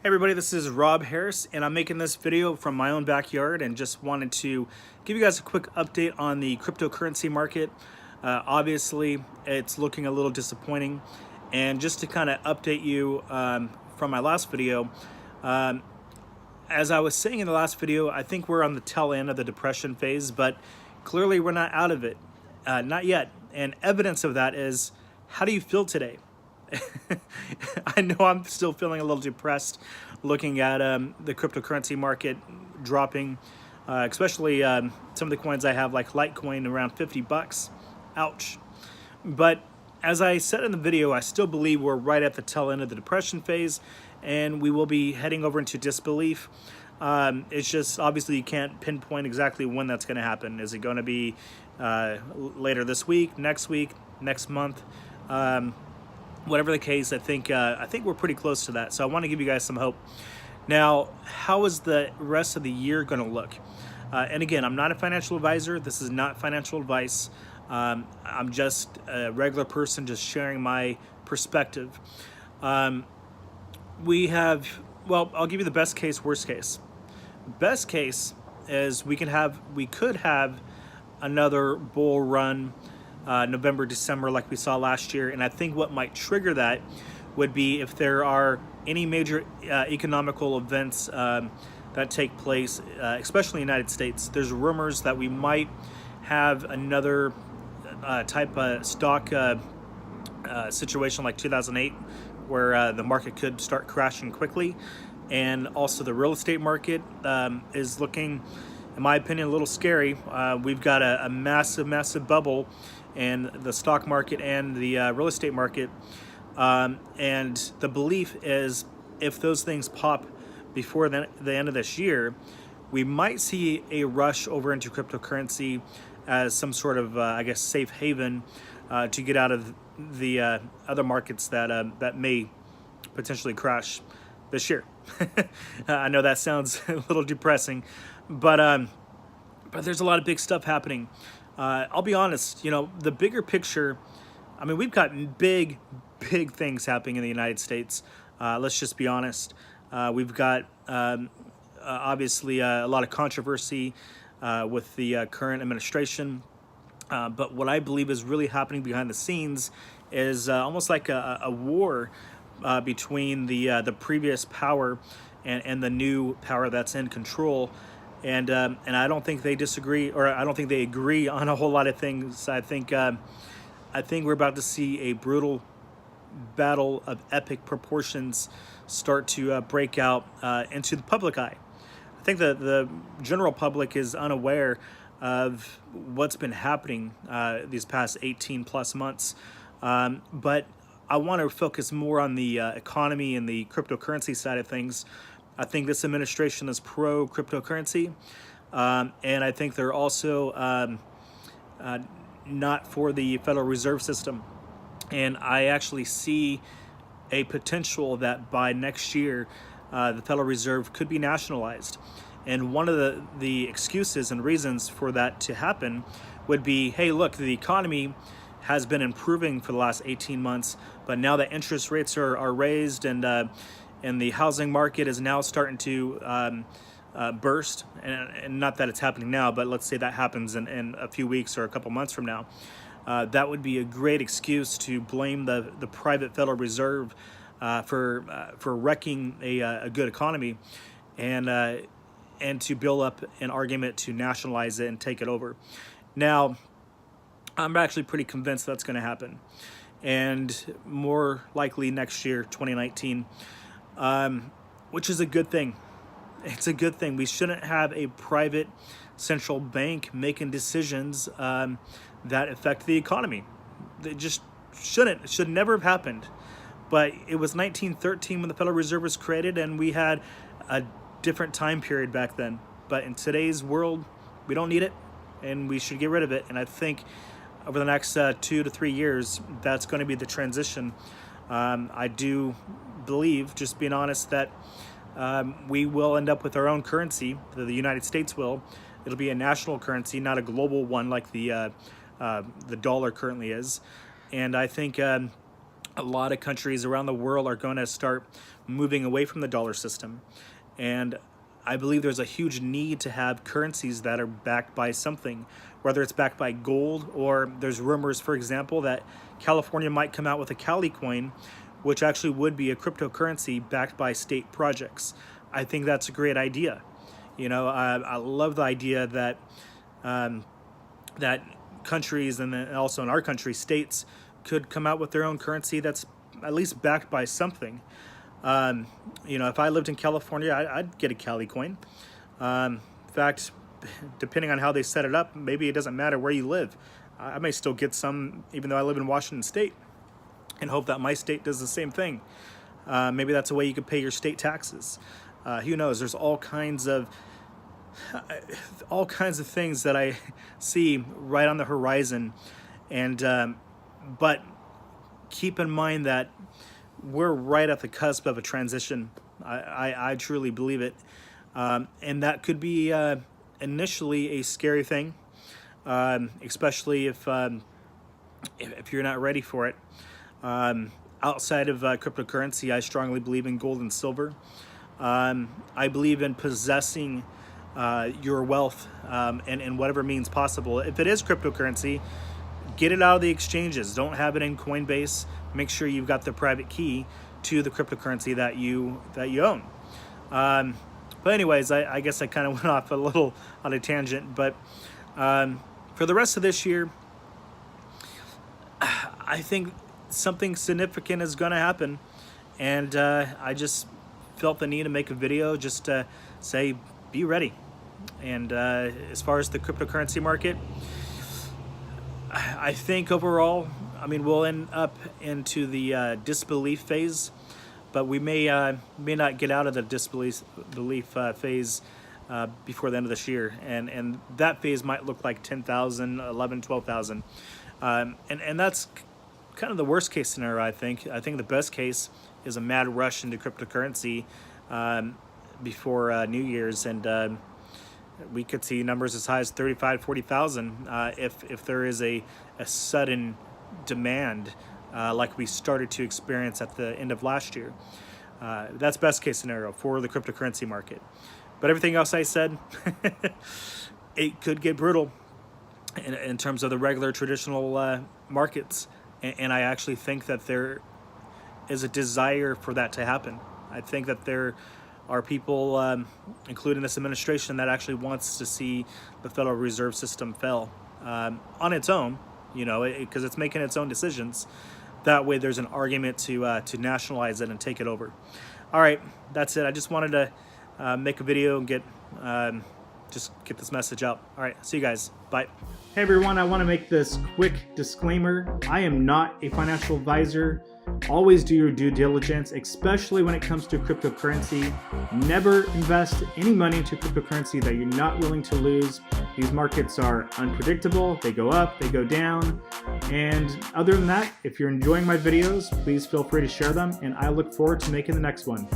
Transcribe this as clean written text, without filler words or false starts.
Hey everybody, this is Rob Harris and I'm making this video from my own backyard and just wanted to give you guys a quick update on the cryptocurrency market. Obviously, it's looking a little disappointing, and just to kind of update you from my last video, as I was saying in the last video, I think we're on the tail end of the depression phase, but clearly we're not out of it, not yet. And evidence of that is, how do you feel today? I know I'm still feeling a little depressed looking at the cryptocurrency market dropping, especially some of the coins I have, like Litecoin, around 50 bucks. Ouch. But as I said in the video, I still believe we're right at the tail end of the depression phase, and we will be heading over into disbelief. It's just, obviously you can't pinpoint exactly when that's going to happen. Is it going to be later this week, next month? Whatever the case, I think we're pretty close to that. So I want to give you guys some hope. Now, how is the rest of the year going to look? And again, I'm not a financial advisor. This is not financial advice. I'm just a regular person, just sharing my perspective. We have, well, I'll give you the best case, worst case. Best case is we could have another bull run, November, December, like we saw last year. And I think what might trigger that would be if there are any major economical events that take place, especially in the United States. There's rumors that we might have another type of stock situation like 2008, where the market could start crashing quickly. And also the real estate market is looking, in my opinion, a little scary. We've got a massive bubble in the stock market and the real estate market. And the belief is, if those things pop before the end of this year, we might see a rush over into cryptocurrency as some sort of, I guess, safe haven to get out of the other markets that may potentially crash this year. I know that sounds a little depressing, but there's a lot of big stuff happening. I'll be honest, the bigger picture, I mean, we've got big things happening in the United States. Let's just be honest. We've got obviously a lot of controversy with the current administration. But what I believe is really happening behind the scenes is almost like a war between the previous power and the new power that's in control. And I don't think they disagree, or I don't think they agree on a whole lot of things. I think we're about to see a brutal battle of epic proportions start to break out into the public eye. I think the general public is unaware of what's been happening these past 18 plus months. But I want to focus more on the economy and the cryptocurrency side of things. I think this administration is pro cryptocurrency, and I think they're also not for the Federal Reserve System. And I actually see a potential that by next year, the Federal Reserve could be nationalized. And one of the excuses and reasons for that to happen would be, hey, look, the economy has been improving for the last 18 months, but now that interest rates are raised and the housing market is now starting to burst, and not that it's happening now, but let's say that happens in a few weeks or a couple months from now. That would be a great excuse to blame the private Federal Reserve for wrecking a good economy, and to build up an argument to nationalize it and take it over. Now, I'm actually pretty convinced that's going to happen, and more likely next year, 2019, which is a good thing. It's a good thing. We shouldn't have a private central bank making decisions that affect the economy. They just shouldn't. It should never have happened. But it was 1913 when the Federal Reserve was created, and we had a different time period back then. But in today's world, we don't need it, and we should get rid of it. And I think over the next 2 to 3 years, that's going to be the transition. I do believe, just being honest, that we will end up with our own currency. The United States will. It'll be a national currency, not a global one like the dollar currently is. And I think a lot of countries around the world are going to start moving away from the dollar system. And I believe there's a huge need to have currencies that are backed by something, whether it's backed by gold, or there's rumors, for example, that California might come out with a Cali coin, which actually would be a cryptocurrency backed by state projects. I think that's a great idea. You know, I love the idea that that countries, and then also in our country, states could come out with their own currency that's at least backed by something. You know, if I lived in California, I'd get a Cali coin. In fact, depending on how they set it up, maybe it doesn't matter where you live. I may still get some, even though I live in Washington State, and hope that my state does the same thing. Maybe that's a way you could pay your state taxes. Who knows? There's all kinds of things that I see right on the horizon, and but keep in mind that we're right at the cusp of a transition. I truly believe it, and that could be initially a scary thing, especially if you're not ready for it. Outside of cryptocurrency, I strongly believe in gold and silver. I believe in possessing your wealth in whatever means possible. If it is cryptocurrency, get it out of the exchanges. Don't have it in Coinbase. Make sure you've got the private key to the cryptocurrency that you own. But anyways, I guess I kind of went off a little on a tangent. But for the rest of this year, I think something significant is going to happen, and I just felt the need to make a video just to say, be ready. And as far as the cryptocurrency market, I think overall, I mean, we'll end up into the disbelief phase, but we may not get out of the disbelief phase before the end of this year, and that phase might look like 10,000, 11, 12,000, and that's kind of the worst case scenario. I think the best case is a mad rush into cryptocurrency before New Year's, and we could see numbers as high as 35, 40,000 if there is a sudden demand like we started to experience at the end of last year. That's best case scenario for the cryptocurrency market. But everything else I said, it could get brutal in terms of the regular traditional markets. And I actually think that there is a desire for that to happen. I think that there are people, including this administration, that actually wants to see the Federal Reserve System fail on its own, you know, because it's making its own decisions. That way there's an argument to nationalize it and take it over. All right, that's it. I just wanted to make a video and just get this message out. All right, see you guys. Bye. Hey everyone, I want to make this quick disclaimer. I am not a financial advisor. Always do your due diligence, especially when it comes to cryptocurrency. Never invest any money into cryptocurrency that you're not willing to lose. These markets are unpredictable. They go up, they go down. And other than that, if you're enjoying my videos, please feel free to share them, and I look forward to making the next one.